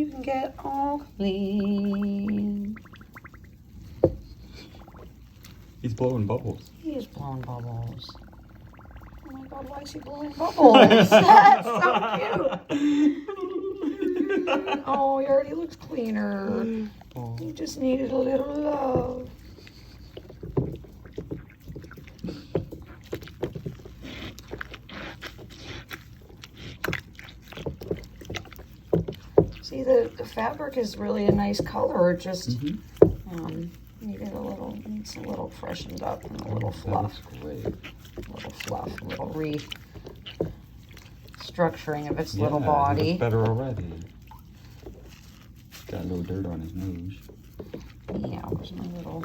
you can get all clean. He's blowing bubbles. He is blowing bubbles. Oh my God, why is he blowing bubbles? That's so cute. Oh, he already looks cleaner. Oh. He just needed a little love. See, the fabric is really a nice color. It just needs a little freshened up and a little fluff. That looks great. A little fluff, a little restructuring of its little body. He looks better already. Got a little dirt on his nose. Yeah, where's my little...